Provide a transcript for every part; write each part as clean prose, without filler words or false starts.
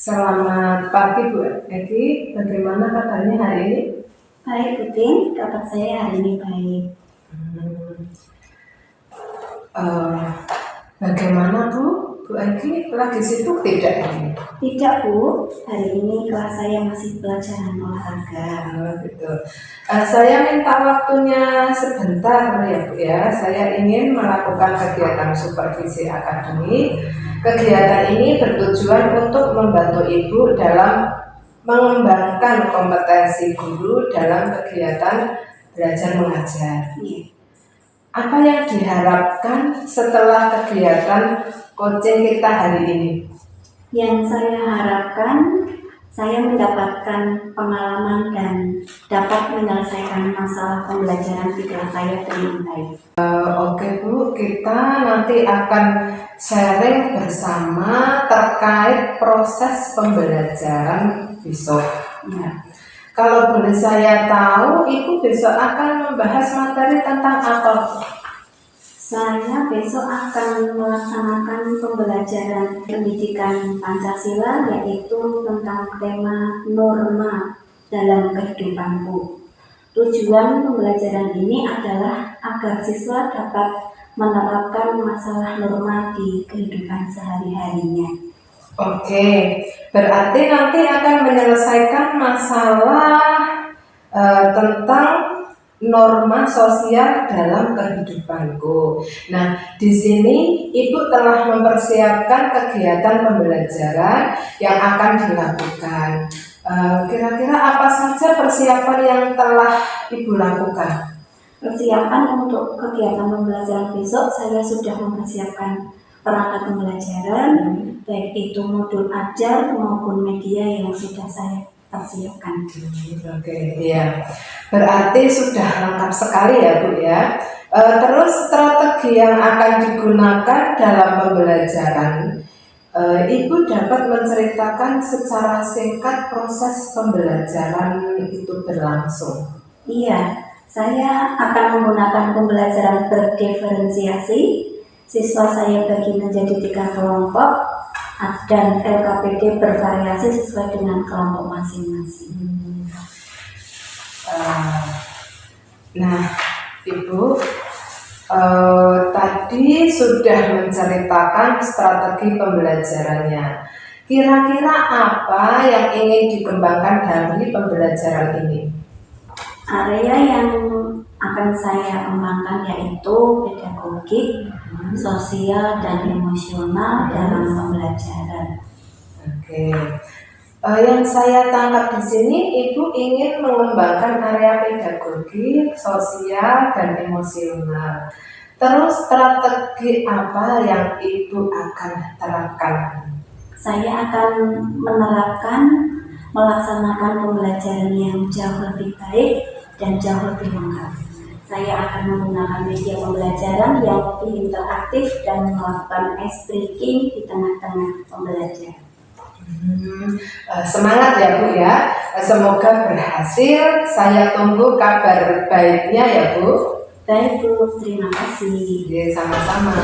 Selamat pagi Bu Eki, bagaimana kabarnya hari ini? Baik Bu Tin, kabar saya hari ini baik. Bagaimana Bu Eki, lagi sibuk tidak ini? Tidak Bu, hari ini kelas saya masih pelajaran olahraga. Gitu. Saya minta waktunya sebentar ya Bu ya. Saya ingin melakukan kegiatan supervisi akademik. Kegiatan ini bertujuan untuk membantu Ibu dalam mengembangkan kompetensi guru dalam kegiatan belajar mengajar. Apa yang diharapkan setelah kegiatan coaching kita hari ini? Yang saya harapkan, saya mendapatkan pengalaman dan dapat menyelesaikan masalah pembelajaran di kelas saya dengan baik. Oke Bu, kita nanti akan sharing bersama terkait proses pembelajaran besok. Ya. Kalau boleh saya tahu, Ibu besok akan membahas materi tentang apa? Saya besok akan melaksanakan pembelajaran pendidikan Pancasila, yaitu tentang tema norma dalam kehidupanku. Tujuan pembelajaran ini adalah agar siswa dapat menerapkan masalah norma di kehidupan sehari-harinya. Oke, berarti nanti akan menyelesaikan masalah tentang norma sosial dalam kehidupanku. Nah, di sini Ibu telah mempersiapkan kegiatan pembelajaran yang akan dilakukan. Kira-kira apa saja persiapan yang telah Ibu lakukan? Persiapan untuk kegiatan pembelajaran besok, saya sudah mempersiapkan perangkat pembelajaran, baik itu modul ajar maupun media yang sudah saya persiapkan. Oke, iya. Berarti sudah lengkap sekali ya Bu ya. Terus strategi yang akan digunakan dalam pembelajaran, Ibu dapat menceritakan secara singkat proses pembelajaran itu berlangsung. Iya, saya akan menggunakan pembelajaran berdiferensiasi. Siswa saya bagi menjadi 3 kelompok dan LKPD bervariasi sesuai dengan kelompok masing-masing. Nah, Ibu tadi sudah menceritakan strategi pembelajarannya. Kira-kira apa yang ingin dikembangkan dari pembelajaran ini? Area yang akan saya kembangkan yaitu pedagogik, sosial, dan emosional dalam pembelajaran. Oke. Yang saya tangkap di sini, Ibu ingin mengembangkan area pedagogi, sosial, dan emosional. Terus strategi apa yang Ibu akan terapkan? Saya akan melaksanakan pembelajaran yang jauh lebih baik dan jauh lebih lengkap. Saya akan menggunakan media pembelajaran yang lebih interaktif dan melakukan ice breaking di tengah-tengah pembelajaran. Semangat ya Bu ya, semoga berhasil. Saya tunggu kabar baiknya ya Bu. Baik Bu, terima kasih. Sama-sama.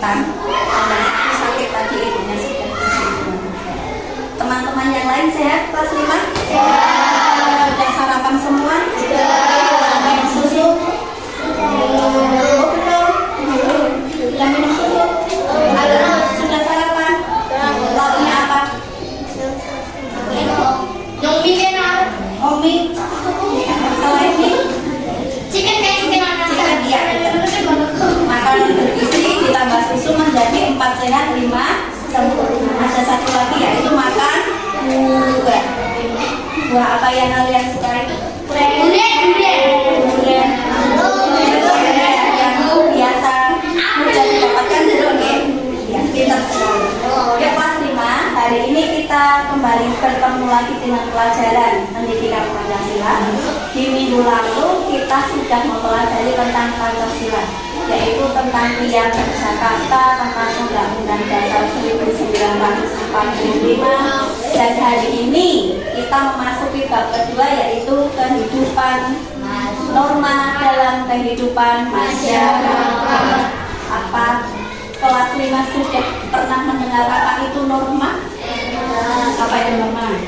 datang. Yang satu sakit tadi ibunya sudah puji. Teman-teman yang lain sehat kelas 5? Sudah sarapan semua? Sudah minum susu? Oh belum? Sudah minum susu? Sudah sarapan? Lauknya apa? Omi? Selain ini? Chicken ya. Makanan bergizi ditambah susu menjadi 4 sehat 5 sempurna. Ada satu lagi yaitu makan buah. Buah apa yang kalian sukai? Durian. Yang biasa mudah didapatkan dulu nih. Ya, pintar sekali. Ya kelas 5, hari ini kita kembali bertemu lagi dengan pelajaran pendidikan Pancasila. Di minggu lalu kita sudah mempelajari tentang Pancasila, yaitu tentang Piagam Jakarta, tentang Undang-Undang Dasar 1945. Dan hari ini kita memasuki bab kedua, yaitu kehidupan norma dalam kehidupan masyarakat. Apa kelas 5 sudah pernah mendengar apa itu norma? Apa itu norma?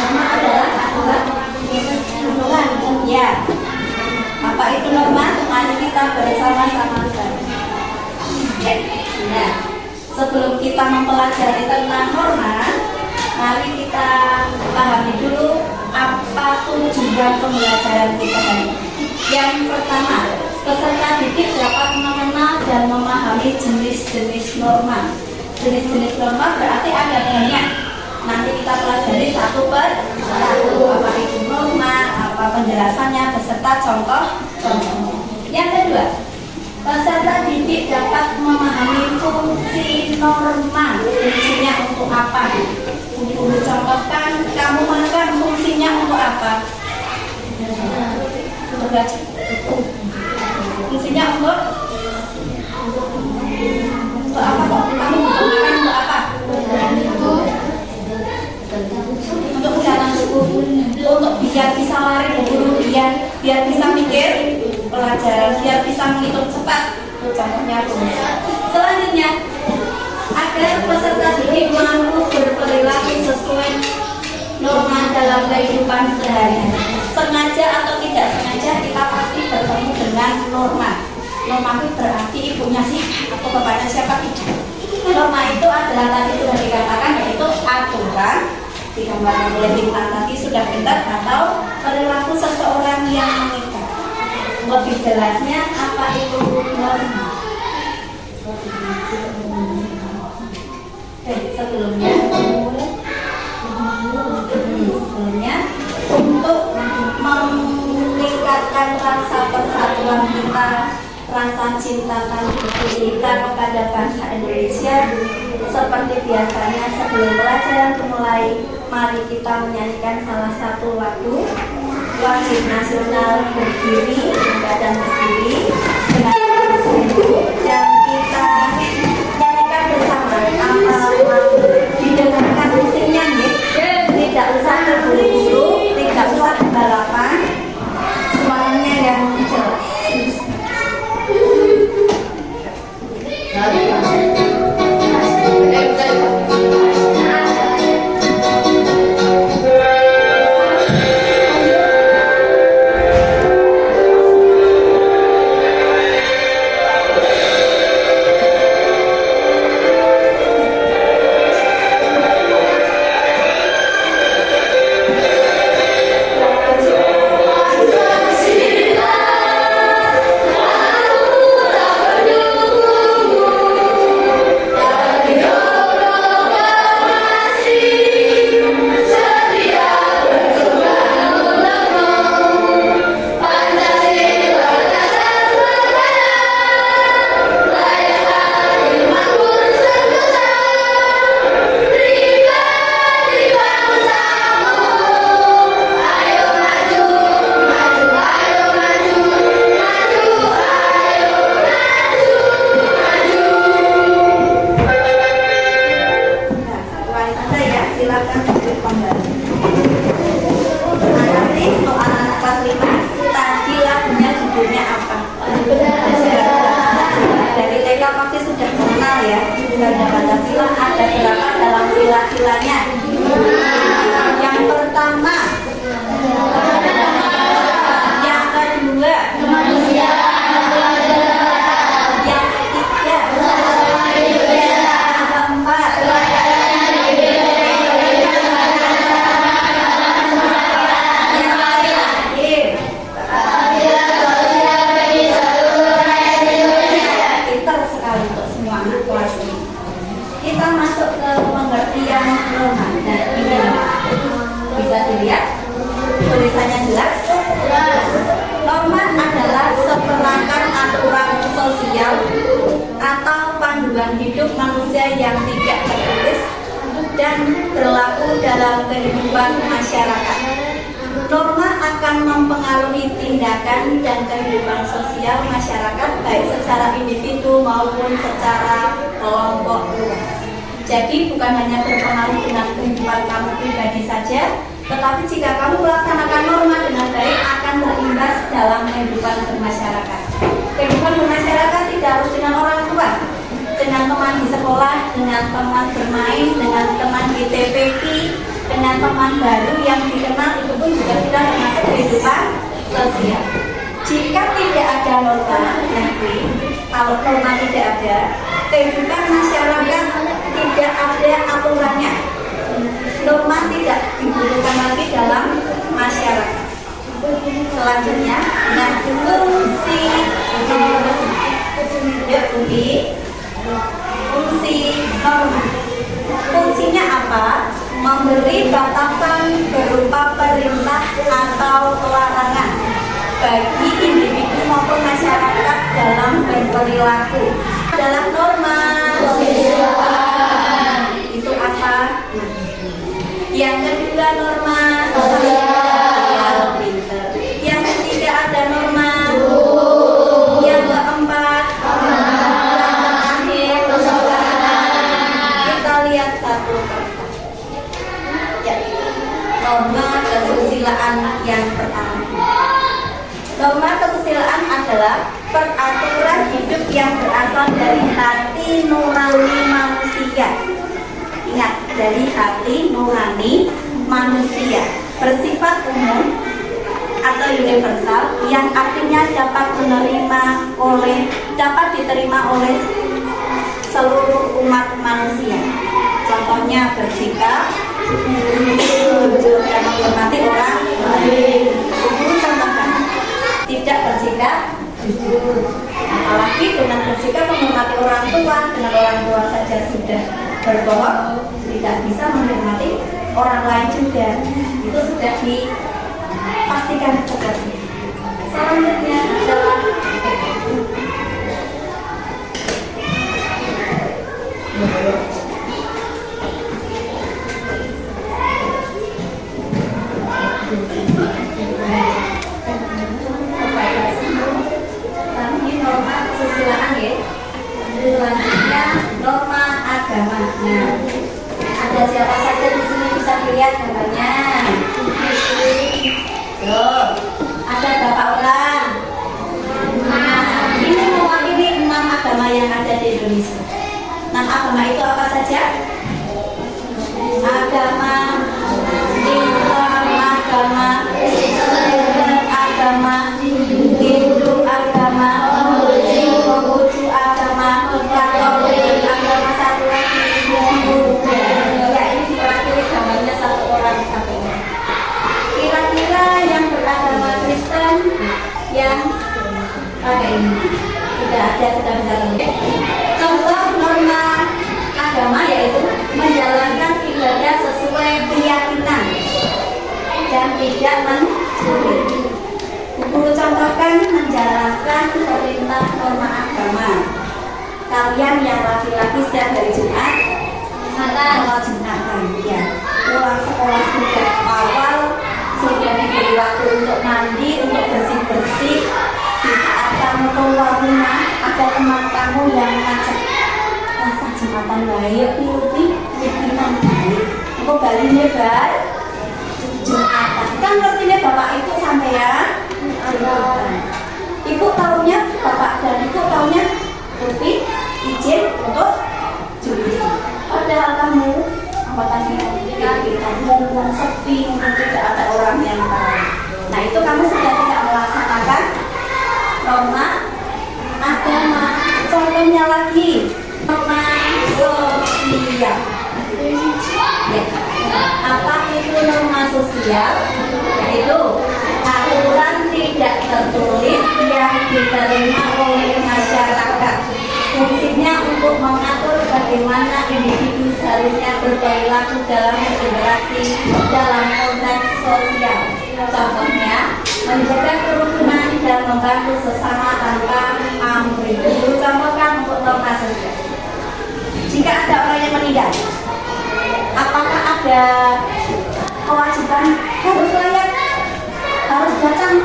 Norma adalah aturan. Ya. Apa itu norma? Mari kita bersama-sama belajar. Nah, sebelum kita mempelajari tentang norma, mari kita pahami dulu apa tujuan pembelajaran kita hari ini. Yang pertama, peserta didik dapat mengenal dan memahami jenis-jenis norma. Jenis-jenis norma berarti ada banyak. Nanti kita pelajari satu per satu. Apa itu norma, apa penjelasannya beserta contoh-contohnya. Yang kedua, peserta didik dapat memahami fungsi norma. Fungsinya untuk apa? Guru contohkan, kamu makan fungsinya untuk apa? Fungsinya untuk apa kok? Kamu makan untuk apa? Untuk jalan untuk biar bisa lari berburu, biar bisa mikir pelajaran, biar bisa menghitung cepat. Contohnya selanjutnya, agar peserta didik mampu berperilaku sesuai norma dalam kehidupan sehari-hari. Sengaja atau tidak sengaja kita pasti bertemu dengan norma. Norma itu berarti ibunya siapa atau bapaknya siapa tidak. Norma itu adalah tadi sudah dikatakan, yaitu aturan. Digambarkan oleh bintang tadi sudah pintar, atau perilaku seseorang yang mengikat. Lebih jelasnya apa itu norma? Sebelumnya untuk meningkatkan rasa persatuan kita, rasa cinta kita kepada bangsa Indonesia, seperti biasanya sebelum pelajaran dimulai, mari kita menyanyikan salah satu lagu wajib nasional berdiri, badan berdiri dengan dan kita nyanyikan bersama. Didengarkan musiknya nih, tidak usah terburu-buru, tidak usah balapan, suaranya yang jelas. berlaku dalam kehidupan masyarakat. Norma akan mempengaruhi tindakan dan kehidupan sosial masyarakat baik secara individu maupun secara kelompok luas. Jadi bukan hanya berpengaruh dengan kehidupan kamu pribadi saja, tetapi jika kamu melaksanakan norma dengan baik akan berimbas dalam kehidupan bermasyarakat. Kehidupan bermasyarakat tidak harus dengan orang tua, dengan teman di sekolah, dengan teman bermain, dengan teman di TPQ, dengan teman baru yang dikenal, itu pun juga sudah termasuk kehidupan sosial. Jika tidak ada norma, nanti kalau norma tidak ada, kehidupan masyarakat tidak ada aturannya. Norma tidak dibutuhkan lagi dalam masyarakat. Selanjutnya, fungsi norma. Fungsinya apa? Memberi batasan berupa perintah atau larangan bagi individu maupun masyarakat dalam berperilaku. Adalah norma. Itu apa? Yang kedua norma. Yang ketiga ada norma. Yang keempat. Yang terakhir. Kita lihat satu persatu. Ya. Norma kesusilaan yang pertama. Norma kesusilaan adalah peraturan hidup yang berasal dari hati nurani manusia. Ingat, dari hati nurani manusia, bersifat umum atau universal, yang artinya dapat diterima oleh seluruh umat manusia. Contohnya bersikap jujur dan menghormati orang lain. Contohnya tidak bersikap jujur, apalagi dengan bersikap menghormati orang tua. Dengan orang tua saja sudah berbohong, tidak bisa menghormati orang lain juga. Itu sudah dipastikan seperti itu. Selanjutnya adalah norma kesusilaan ya. Selanjutnya norma agama. Nah, ada siapa saja di sini bisa dilihat gambarnya? Tuh, ada berapa orang? Nah, ini mewakili 6 agama yang ada di Indonesia. 6 agama itu apa saja? Agama Islam, agama Kristen, agama Hindu, agama Konghucu, agama Katolik, agama satu lagi Buddha. Ya, ini diwakili gambarnya satu orang satu orang. Kira-kira yang beragama Kristen yang pakai ini sudah bisa lihat. Contoh norma agama yaitu menjalankan ibadah sesuai keyakinan dan tidak mencuri. Guru contohkan menjalankan perintah norma agama. Kalian yang laki-laki setiap hari Jumat, kalau Jumatan, ya, pulang sekolah sudah awal, sudah diberi waktu untuk mandi, untuk bersih-bersih. Di saat kamu keluar rumah, ada teman kamu yang ngajak rasa Jumatan baik, pilih bikinan baik. Kok balinya baik? Jumatan. Kan ngertinya bapak itu sampean. Ibu tahunya, bapak dan ibu tahunya Rupi izin untuk judi. Padahal kamu apa tadi mumpung sepi, mungkin tidak ada orang yang tahu. Nah, itu kamu sudah tidak melaksanakan norma agama. Contohnya lagi norma sosial. Ya. Apa itu norma sosial? Yaitu aturan tidak tertulis yang diterima oleh masyarakat. Fungsinya untuk mengatur bagaimana individu seharusnya berperilaku dalam berinteraksi dalam konteks sosial. Contohnya, menjaga kerukunan dan membantu sesama tanpa pamrih. Guru contohkan untuk norma sosial. Jika ada orang yang meninggal, apakah ada ada kewajiban harus layak, harus datang,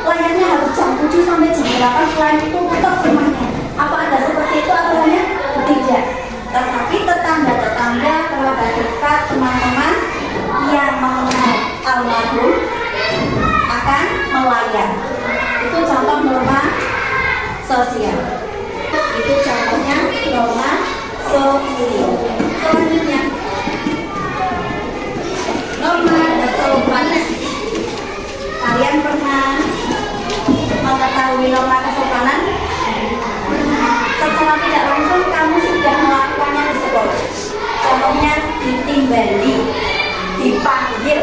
layaknya harus jam 7 sampai jam 8, selain itu tutup rumahnya. Apa ada seperti itu aturannya? Tidak. Tetapi tetangga-tetangga, kerabat dekat, teman-teman yang mengenal almarhum akan melayat. Itu contoh norma sosial. Itu contohnya norma sosial. Selanjutnya, norma kesopanan. Kalian pernah mengetahui norma kesopanan? Secara tidak langsung kamu sudah melakukannya di sekolah. Contohnya ditimbali, dipanggil.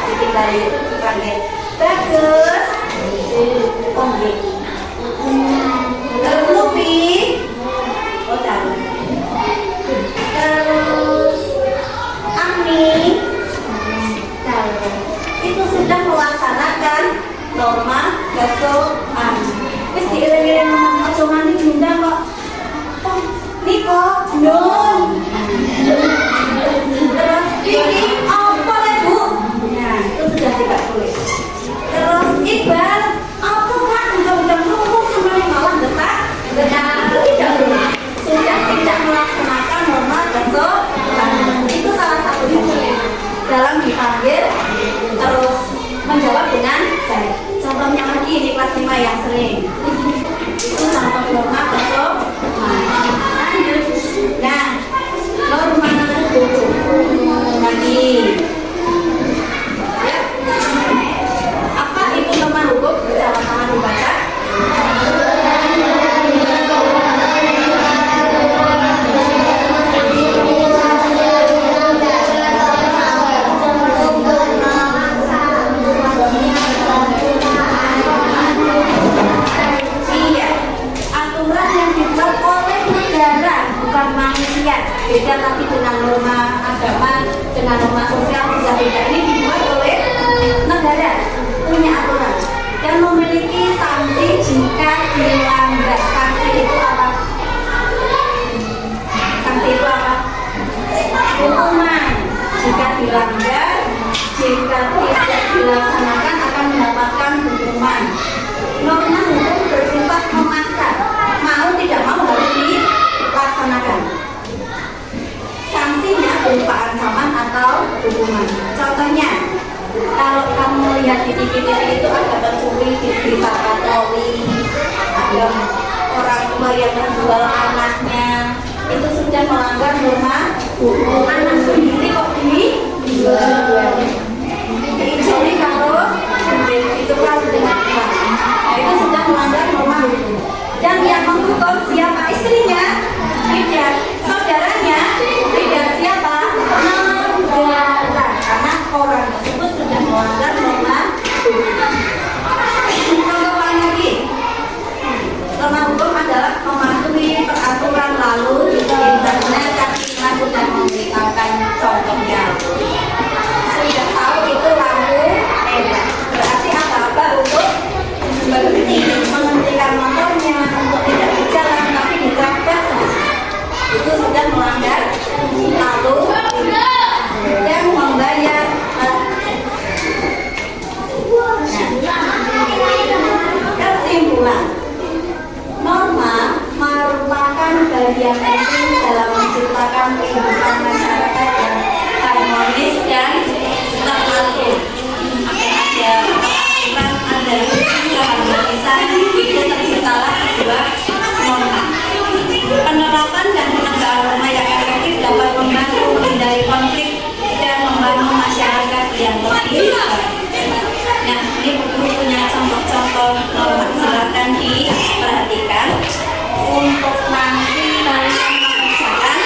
Ditimbali itu dipanggil. Bagus. Panggil. Terus Lupi. Oh tahu. Terus Ami. Tahu. Itu sudah melaksanakan norma kesopanan. Terus diiring-iring sama ojo nganti diundang kok. Niko, nun. Terus ini apa ya Bu? Nah, itu sudah tidak boleh. Terus Iqbal, apa kan udah nunggu semuanya malah detak? Benar, tidak boleh. Sudah tidak melaksanakan norma kesopanan. Itu salah satunya. Dalam dipanggil, terus menjawab dengan baik. Contohnya lagi di kelas 5 yang sering. Itu contoh norma kesopanan. Lanjut. Nah, norma lagi. Ya. Apa itu norma hukum? Bersama-sama dibaca. Beda tapi dengan norma agama, dengan norma sosial bisa beda. Ini dibuat oleh negara, punya aturan dan memiliki sanksi jika dilanggar. Sanksi itu apa? Sanksi itu apa? Hukuman. Jika dilanggar, jika tidak dilaksanakan akan mendapatkan hukuman. Norma hukum bersifat memaksa, mau tidak mau harus dilaksanakan. Sanksinya berupa ancaman atau hukuman. Contohnya, kalau kamu lihat di TV itu ada pencuri di patroli, ada orang tua yang menjual anaknya, itu sudah melanggar norma hukum. Anak sendiri kok dijual, diinjuri kalau itu kan dengan uang. Nah, itu sudah melanggar norma hukum. Dan yang menghukum siapa? Istrinya? Tidak. Saudaranya? Tidak. Siapa? Negara. Karena orang tersebut sudah melanggar norma hukum. Contoh lagi. Norma hukum adalah mematuhi peraturan lalu dilaksanakan. Kita sudah memberitakan contohnya. Sudah tahu itu lampu merah. Berarti apa untuk berhenti, menghentikan motornya untuk tidak berjalan tapi diterapkan. Itu sudah melanggar lalu yang membayar. Kesimpulan, norma merupakan bagian penting dalam menciptakan kehidupan masyarakat yang harmonis dan terlalu. Ada keharmonisan itu terciptalah sebuah norma. Penerapan dan penegakan norma yang efektif dapat membantu menghindari konflik dan membangun masyarakat yang lebih baik. Nah, ini buku punya contoh-contoh norma, silakan diperhatikan untuk nanti kalian mengerjakan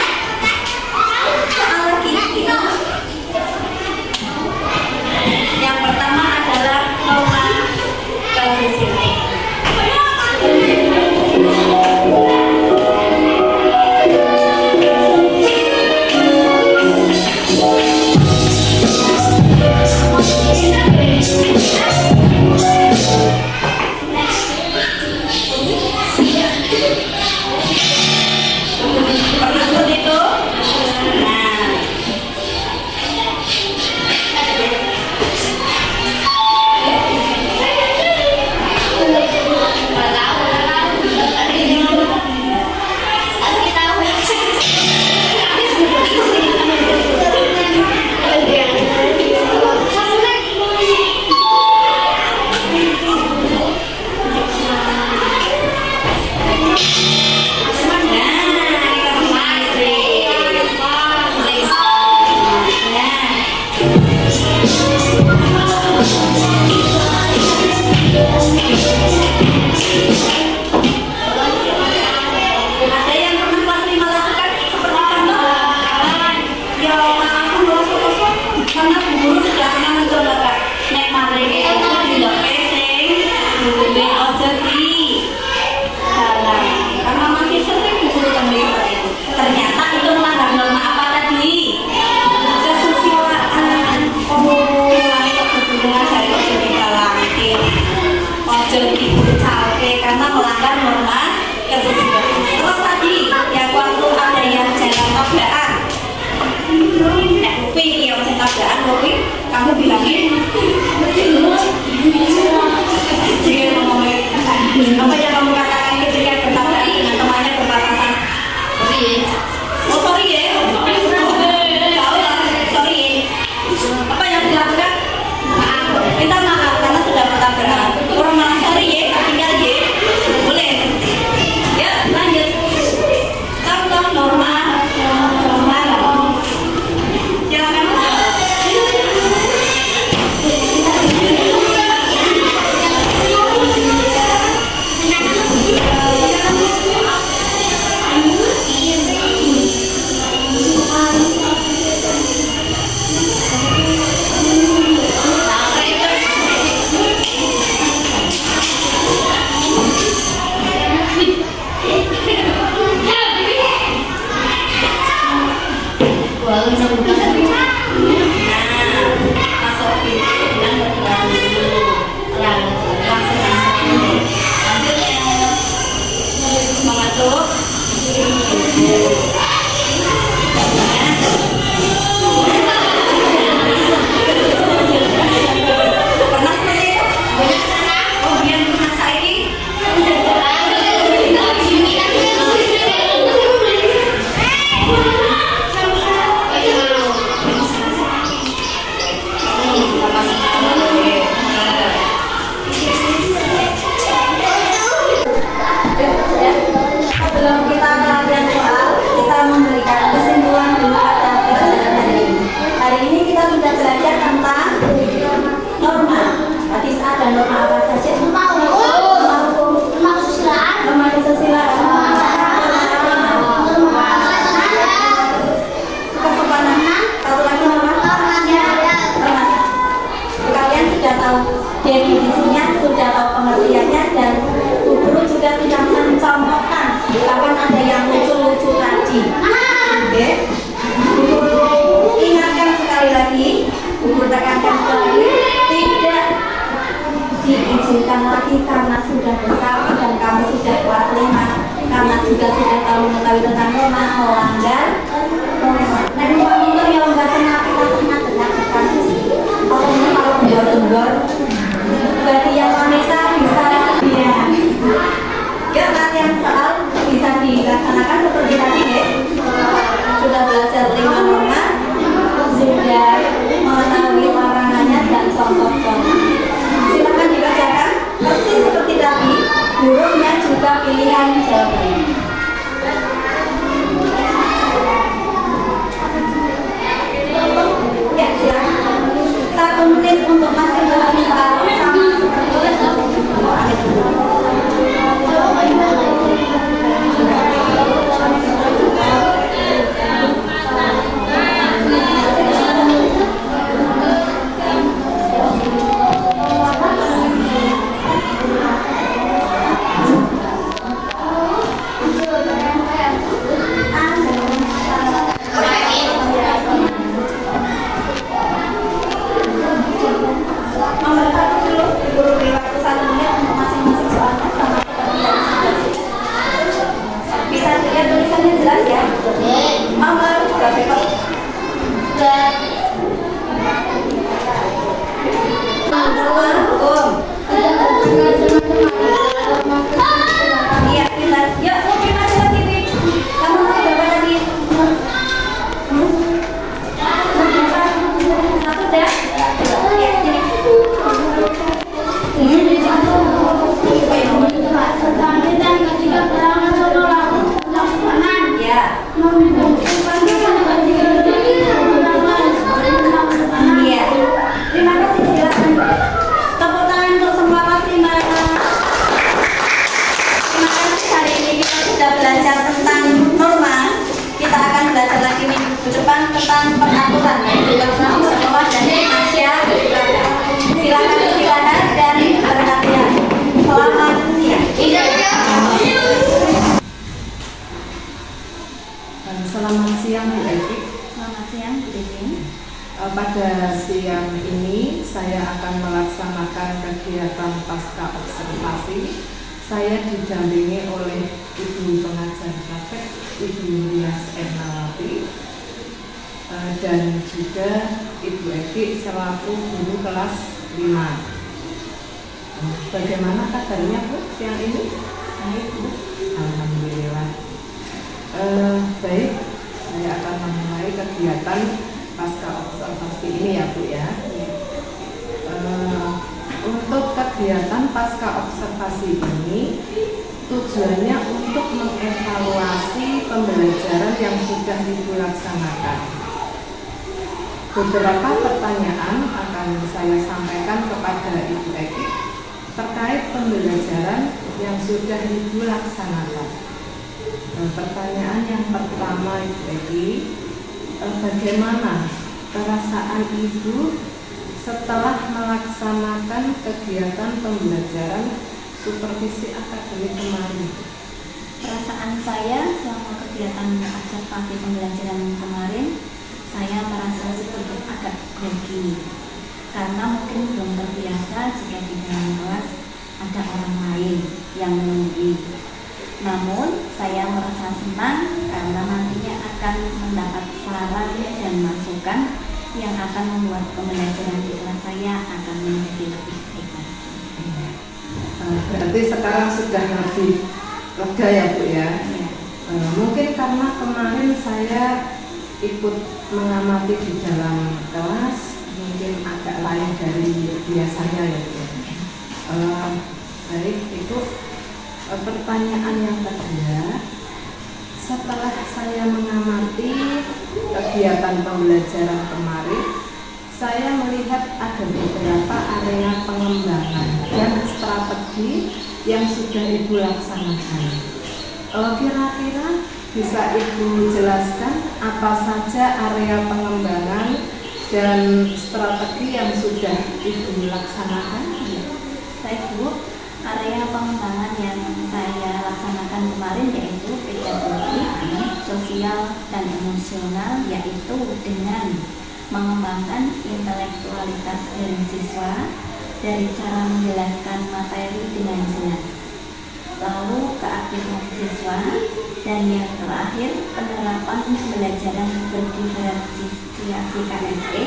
bilangin jika apa yang kamu katakan ketika bertabrakan dengan temannya berbatasan? Oh sorry ya, tahu lah, sorry. Apa yang dilakukan? Minta maaf karena sudah bertabrakan. Kurang maaf, sorry ya, tinggal ya, boleh. Ya lanjut. Contoh normal. Silakan. Definisinya sudah tahu pengertiannya dan guru juga tidak mencontohkan bahkan ada yang lucu-lucu tadi. Oke, ingatkan sekali lagi, guru tekankan sekali tidak diizinkan lagi karena sudah besar dan kamu sudah kelas 5 karena juga sudah tahu mengetahui tentang norma melanggar. Nah, untuk yang nggak kenal kita pernah dengarkan kalau kendor-kendor bagi yang wanita bisa ya latihan soal bisa dilaksanakan seperti tadi ya. Sudah belajar 5 norma, sudah mengetahui larangannya dan contoh-contoh. Silakan dibacakan persis seperti tadi, hurufnya juga pilihan jawabannya. Ya, silakan. 1 menit untuk masing-masing sama tentang peraturan di sekolah dan Asia. Silakan istirahat dan berhati-hati. Selamat siang. Selamat siang Bu Evi. Selamat siang Bu Evi. Pada siang ini saya akan melaksanakan kegiatan pasca observasi. Saya didampingi oleh Ibu pengajar praktek Ibu Rias Ernawati. dan juga Ibu Eki selaku guru kelas 5. Bagaimana kabarnya Bu siang ini? Baik, Bu. Alhamdulillah. Baik, saya akan memulai kegiatan pasca observasi ini ya Bu ya. Untuk kegiatan pasca observasi ini tujuannya untuk mengevaluasi pembelajaran yang sudah Ibu laksanakan. Beberapa pertanyaan akan saya sampaikan kepada Ibu Eki terkait pembelajaran yang sudah Ibu laksanakan. Pertanyaan yang pertama Ibu Eki, bagaimana perasaan Ibu setelah melaksanakan kegiatan pembelajaran supervisi akademik kemarin? Perasaan saya selama kegiatan observasi pembelajaran kemarin, saya merasa sedikit agak grogi karena mungkin belum terbiasa jika di dalam kelas ada orang lain yang menunggu. Namun saya merasa senang karena nantinya akan mendapat saran dan masukan yang akan membuat pembelajaran di kelas saya akan menjadi lebih baik lagi. Berarti sekarang sudah lebih lega ya Bu ya? Ya. Mungkin karena kemarin saya ikut mengamati di dalam kelas, mungkin agak lain dari biasanya ya Bu. Baik, itu pertanyaan yang kedua. Setelah saya mengamati kegiatan pembelajaran kemarin, saya melihat ada beberapa area pengembangan dan strategi yang sudah Ibu laksanakan. Kira-kira bisa Ibu jelaskan apa saja area pengembangan dan strategi yang sudah Ibu laksanakan? Baik Bu, area pengembangan yang saya laksanakan kemarin yaitu pedagogi, sosial, dan emosional, yaitu dengan mengembangkan intelektualitas dari siswa dari cara menjelaskan materi dengan jelas, lalu keaktifan siswa, dan yang terakhir penerapan pembelajaran berdiferensiasi KSE.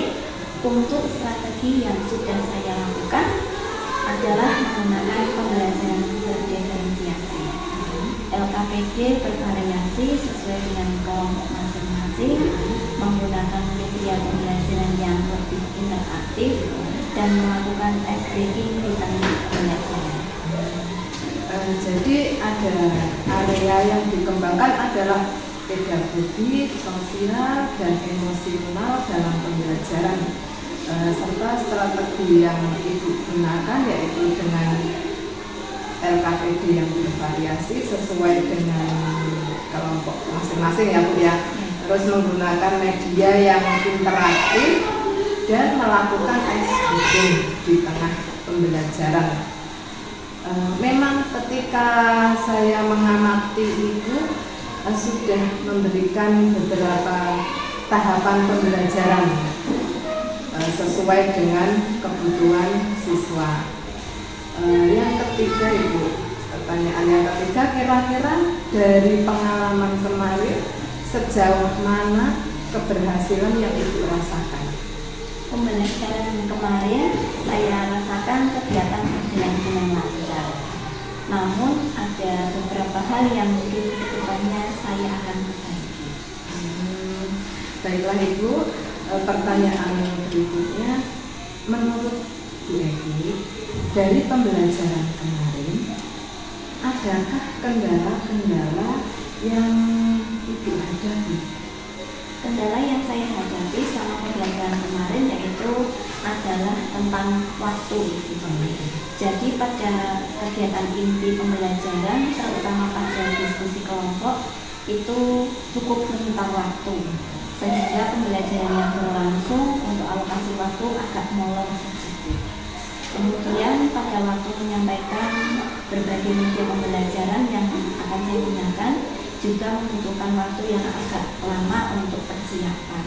Untuk strategi yang sudah saya lakukan adalah menggunakan pembelajaran berdiferensiasi. LKPD bervariasi sesuai dengan kelompok masing-masing, menggunakan media pembelajaran yang lebih interaktif, dan melakukan ice breaking di tengah pembelajaran. Jadi ada area yang dikembangkan adalah pedagogi, sosial, dan emosional dalam pembelajaran, serta strategi yang Ibu gunakan yaitu dengan LKPD yang bervariasi sesuai dengan kelompok masing-masing ya Bu ya. Terus menggunakan media yang interaktif dan melakukan ice breaking di tengah pembelajaran. Memang ketika saya mengamati Ibu sudah memberikan beberapa tahapan pembelajaran sesuai dengan kebutuhan siswa. Yang ketiga Ibu, pertanyaan yang ketiga, kira-kira dari pengalaman kemarin sejauh mana keberhasilan yang Ibu rasakan? Pembelajaran kemarin saya rasakan kegiatan berjalan dengan lancar. Namun ada beberapa hal yang mungkin kedepannya saya akan perbaiki. Baiklah Ibu, pertanyaan berikutnya, menurut Bu Eki, dari pembelajaran kemarin, adakah kendala-kendala yang Ibu hadapi? Kendala yang saya hadapi selama pembelajaran kemarin yaitu adalah tentang waktu. Jadi pada kegiatan inti pembelajaran, terutama pada diskusi kelompok, itu cukup rentang waktu, sehingga pembelajaran yang berlangsung untuk alokasi waktu agak molor sedikit. Kemudian pada waktu menyampaikan berbagai media pembelajaran yang akan saya gunakan juga membutuhkan waktu yang agak lama untuk persiapan.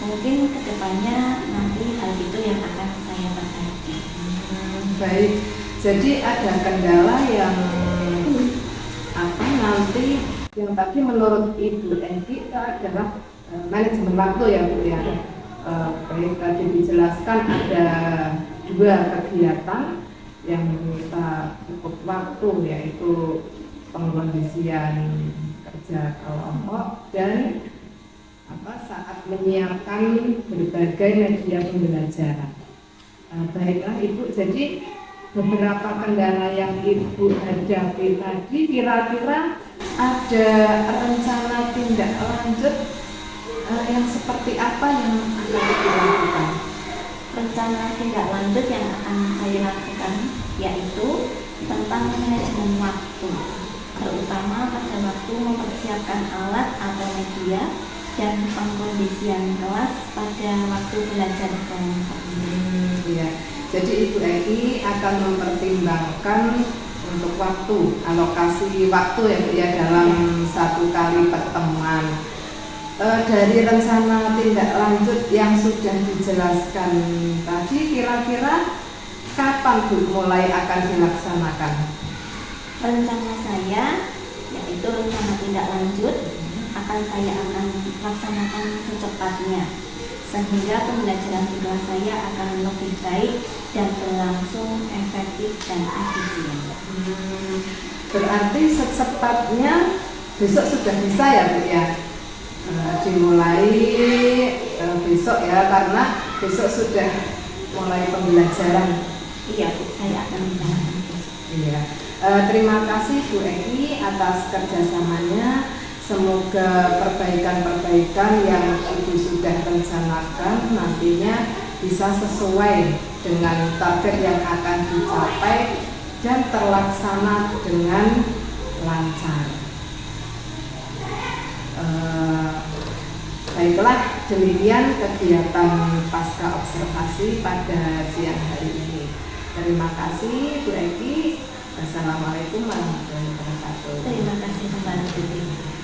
Mungkin kedepannya nanti hal itu yang akan saya perbaiki. Baik, jadi ada kendala yang nanti yang tadi menurut Ibu Eki itu adalah manajemen waktu ya Bu ya. Baik, tadi dijelaskan ada 2 kegiatan yang menyita cukup waktu, yaitu pengkondisian kerja kelompok dan saat menyiapkan berbagai media pembelajaran. Baiklah Ibu, jadi beberapa kendala yang Ibu hadapi tadi, kira-kira ada rencana tindak lanjut yang seperti apa yang akan Ibu lakukan? Rencana tindak lanjut yang akan saya lakukan yaitu tentang manajemen waktu, terutama pada waktu mempersiapkan alat atau media dan pengkondisian kelas pada waktu belajar kelompok. Ya. Jadi Ibu Eki akan mempertimbangkan untuk waktu, alokasi waktu ya dalam 1 kali pertemuan. Dari rencana tindak lanjut yang sudah dijelaskan tadi, kira-kira kapan Bu mulai akan dilaksanakan? Rencana saya yaitu rencana tindak lanjut akan laksanakan secepatnya, sehingga pembelajaran di kelas saya akan lebih baik dan berlangsung efektif dan efisien. Berarti secepatnya besok sudah bisa ya Bu ya? Dimulai besok ya, karena besok sudah mulai pembelajaran. Iya Bu, saya akan menjalankan besok. Iya. Terima kasih Bu Eki atas kerjasamanya. Semoga perbaikan-perbaikan yang Ibu sudah rencanakan nantinya bisa sesuai dengan target yang akan dicapai dan terlaksana dengan lancar. Baiklah, demikian kegiatan pasca observasi pada siang hari ini. Terima kasih Bu Eki. Wassalamualaikum warahmatullahi wabarakatuh. Terima kasih kembali.